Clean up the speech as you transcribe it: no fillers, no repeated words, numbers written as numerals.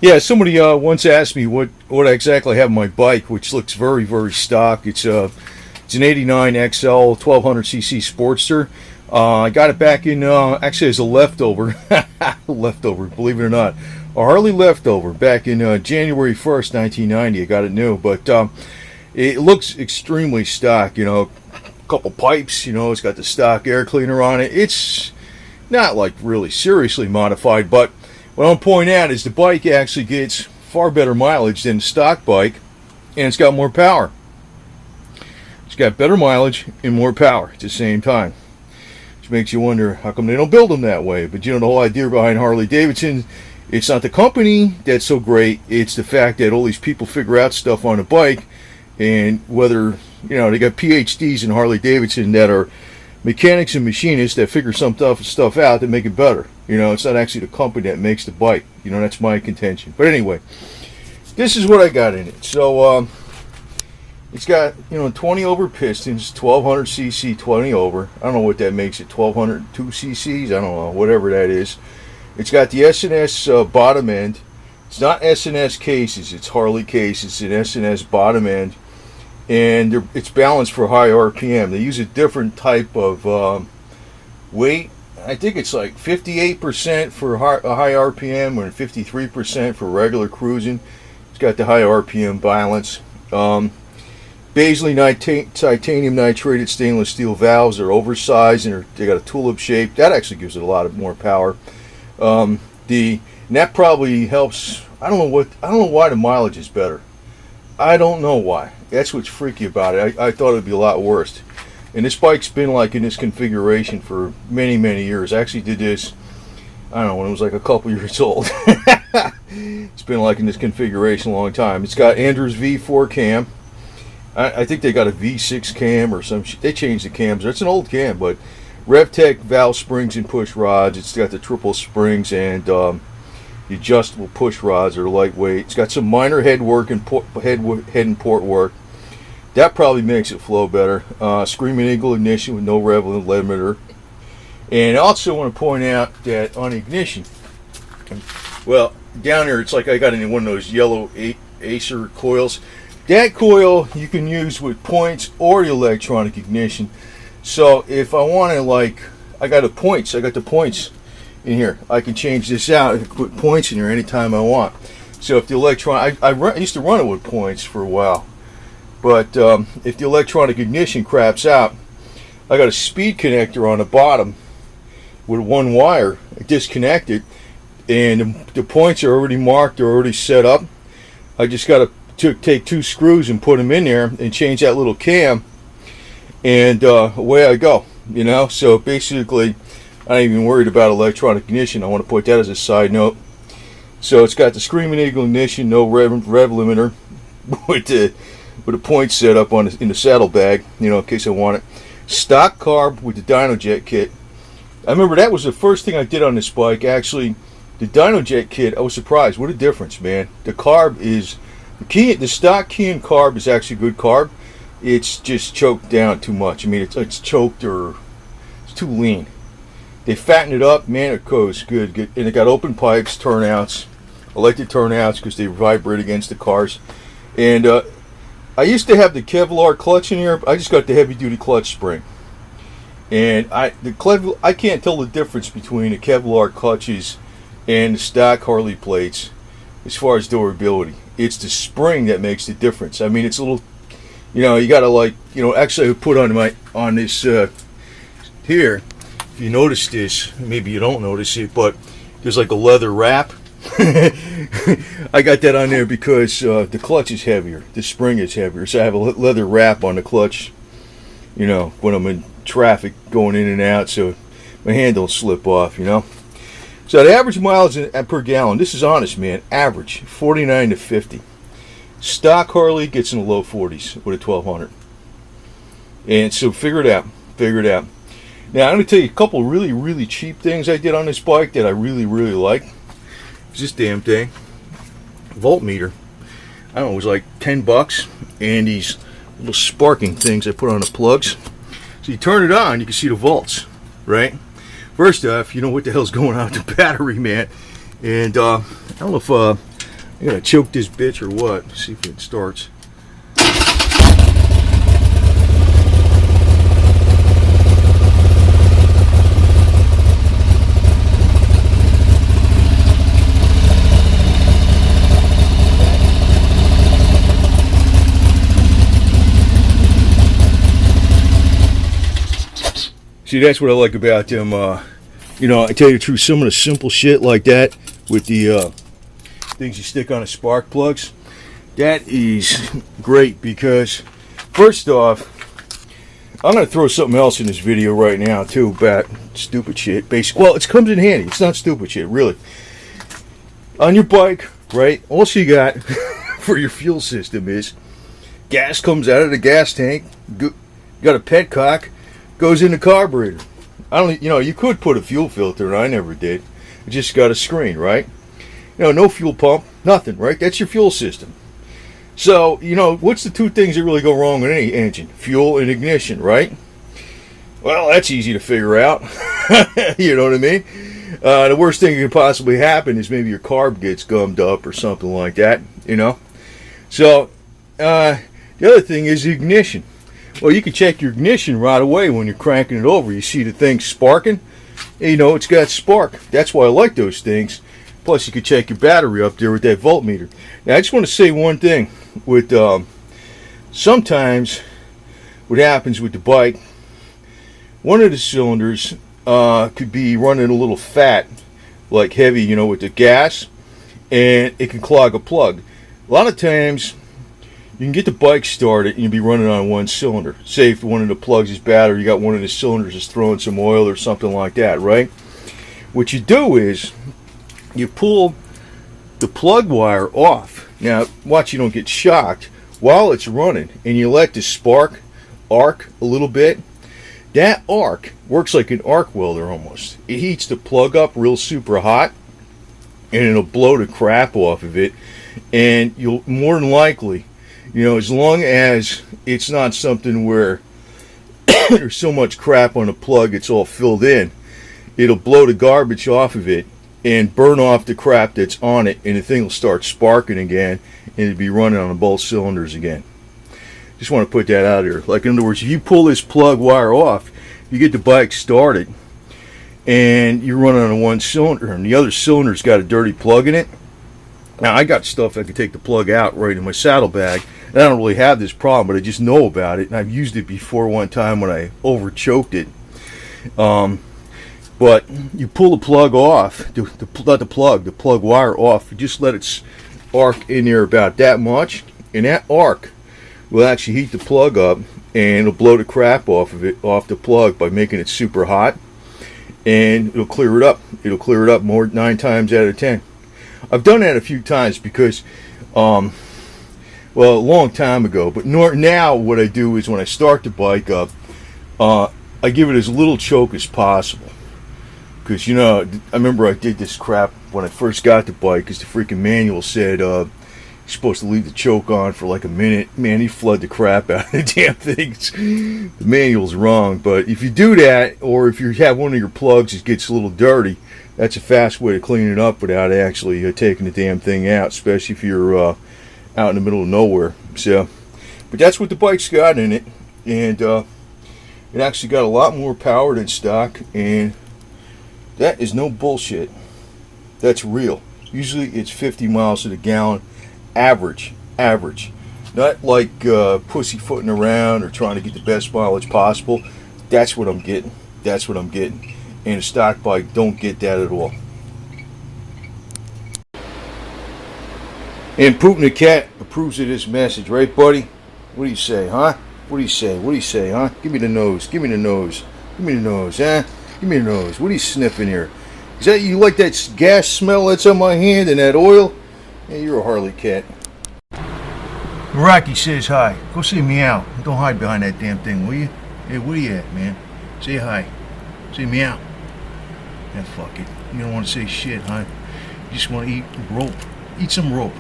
Yeah, somebody once asked me what I exactly have on my bike, which looks very, very stock. It's an 89 XL 1200cc Sportster. I got it back in, actually as a leftover, leftover, believe it or not. A Harley leftover back in January 1st, 1990. I got it new, but it looks extremely stock, you know. A couple pipes, you know, it's got the stock air cleaner on it. It's not like really seriously modified, but what I'll point out is the bike actually gets far better mileage than the stock bike, and it's got more power. It's got better mileage and more power at the same time, which makes you wonder how come they don't build them that way. But you know, the whole idea behind Harley-Davidson, it's not the company that's so great, it's the fact that all these people figure out stuff on a bike, and whether, you know, they got PhDs in Harley-Davidson that are mechanics and machinists that figure some stuff out that make it better. You know, it's not actually the company that makes the bike. You know, that's my contention. But anyway, this is what I got in it. So, it's got, you know, 20 over pistons, 1200cc, 20 over. I don't know what that makes it, 1202 cc's. I don't know, whatever that is. It's got the S&S bottom end. It's not S&S cases, it's Harley cases. It's an S&S bottom end. And it's balanced for high RPM. They use a different type of weight. I think it's like 58% for a high RPM or 53% for regular cruising. It's got the high RPM balance. Baisey titanium nitrated stainless steel valves are oversized and they got a tulip shape. That actually gives it a lot of more power. And that probably helps. I don't know why the mileage is better. I don't know why. That's what's freaky about it. I thought it would be a lot worse. And this bike's been like in this configuration for many, many years. I actually did this, I don't know, when it was like a couple years old. It's been like in this configuration a long time. It's got Andrews V4 cam. I think they got a V6 cam or some shit. They changed the cams. It's an old cam, but RevTech valve springs and push rods. It's got the triple springs and the adjustable push rods are lightweight. It's got some minor head work and head and port work. That probably makes it flow better. Screaming Eagle ignition with no rev limiter. And I also want to point out that on ignition, well, down here it's like I got in one of those yellow Acer coils. That coil you can use with points or the electronic ignition. So if I want to, like, I got the points in here. I can change this out and put points in here anytime I want. So if the electronic, I used to run it with points for a while. But if the electronic ignition craps out, I got a speed connector on the bottom with one wire. I disconnect it, and the points are already marked, they're already set up. I just got to take two screws and put them in there and change that little cam, and away I go. You know, so basically, I ain't even worried about electronic ignition. I want to put that as a side note. So it's got the Screaming Eagle ignition, no rev limiter, with a point set up on in the saddlebag, you know, in case I want it. Stock carb with the DynoJet kit. I remember that was the first thing I did on this bike. Actually, the DynoJet kit, I was surprised. What a difference, man. The carb is the stock key and carb is actually good carb. It's just choked down too much. I mean, it's choked, or it's too lean. They fatten it up, man. It goes good. And it got open pipes, turnouts. I like the turnouts because they vibrate against the cars. And I used to have the Kevlar clutch in here. I just got the heavy-duty clutch spring, and I can't tell the difference between the Kevlar clutches and the stock Harley plates as far as durability. It's the spring that makes the difference. I mean, it's a little, you know, you gotta, like, you know, actually I put on this here. If you notice this, maybe you don't notice it, but there's like a leather wrap. I got that on there because the clutch is heavier, the spring is heavier, so I have a leather wrap on the clutch, you know, when I'm in traffic going in and out, so my hand don't slip off, you know. So the average miles per gallon, this is honest, man, average 49 to 50. Stock Harley gets in the low 40s with a 1200. And so figure it out. Now I'm going to tell you a couple really, really cheap things I did on this bike that I really, really like. It's this damn thing, voltmeter. I don't know, it was like $10, and these little sparking things I put on the plugs. So you turn it on, you can see the volts, right? First off, you know what the hell's going on with the battery, man. And I don't know if I gotta choke this bitch or what? See if it starts. See, that's what I like about them. You know, I tell you the truth, some of the simple shit like that with the things you stick on the spark plugs, that is great because, first off, I'm going to throw something else in this video right now, too, about stupid shit. Basically, well, it comes in handy. It's not stupid shit, really. On your bike, right, all you got for your fuel system is gas comes out of the gas tank, got a petcock, goes in the carburetor. You know, you could put a fuel filter, and I never did. It just got a screen, right? You know, no fuel pump, nothing, right? That's your fuel system. So, you know, what's the two things that really go wrong with any engine? Fuel and ignition, right? Well, that's easy to figure out. You know what I mean? The worst thing that could possibly happen is maybe your carb gets gummed up or something like that, you know? So, the other thing is the ignition. Well, you can check your ignition right away when you're cranking it over. You see the thing sparking, and you know it's got spark. That's why I like those things. Plus, you can check your battery up there with that voltmeter. Now, I just want to say one thing. With sometimes what happens with the bike, one of the cylinders could be running a little fat, like heavy, you know, with the gas, and it can clog a plug. A lot of times, you can get the bike started and you'll be running on one cylinder. Say if one of the plugs is bad or you got one of the cylinders is throwing some oil or something like that, right? What you do is you pull the plug wire off. Now, watch you don't get shocked while it's running, and you let the spark arc a little bit. That arc works like an arc welder almost. It heats the plug up real super hot, and it'll blow the crap off of it, and you'll more than likely, you know, as long as it's not something where there's so much crap on the plug it's all filled in, it'll blow the garbage off of it and burn off the crap that's on it, and the thing will start sparking again, and it'll be running on both cylinders again. Just want to put that out here. Like, in other words, if you pull this plug wire off, you get the bike started, and you're running on one cylinder, and the other cylinder's got a dirty plug in it. Now, I got stuff that could take the plug out right in my saddlebag, and I don't really have this problem, but I just know about it, and I've used it before one time when I over-choked it. But you pull the plug off, not the plug wire off, you just let it arc in there about that much, and that arc will actually heat the plug up, and it'll blow the crap off of it, off the plug, by making it super hot, and it'll clear it up. It'll clear it up more 9 times out of 10. I've done that a few times because, well, a long time ago. But now what I do is when I start the bike up, I give it as little choke as possible. Because, you know, I remember I did this crap when I first got the bike because the freaking manual said you're supposed to leave the choke on for like a minute. Man, he flooded the crap out of the damn things. The manual's wrong. But if you do that, or if you have one of your plugs that gets a little dirty, that's a fast way to clean it up without actually taking the damn thing out, especially if you're out in the middle of nowhere. So, but that's what the bike's got in it, and it actually got a lot more power than stock, and that is no bullshit. That's real. Usually it's 50 miles to the gallon, average. Not like pussyfooting around or trying to get the best mileage possible. That's what I'm getting. And a stock bike don't get that at all. And Putin the cat approves of this message, right, buddy? What do you say, huh? What do you say, huh? Give me the nose, huh? Give me the nose. What are you sniffing here? Is that, you like that gas smell that's on my hand and that oil? Yeah, you're a Harley cat. Rocky says hi. Go say meow. Don't hide behind that damn thing, will you? Hey, where you at, man? Say hi. Say meow. Yeah, fuck it. You don't want to say shit, huh? You just want to eat rope. Eat some rope.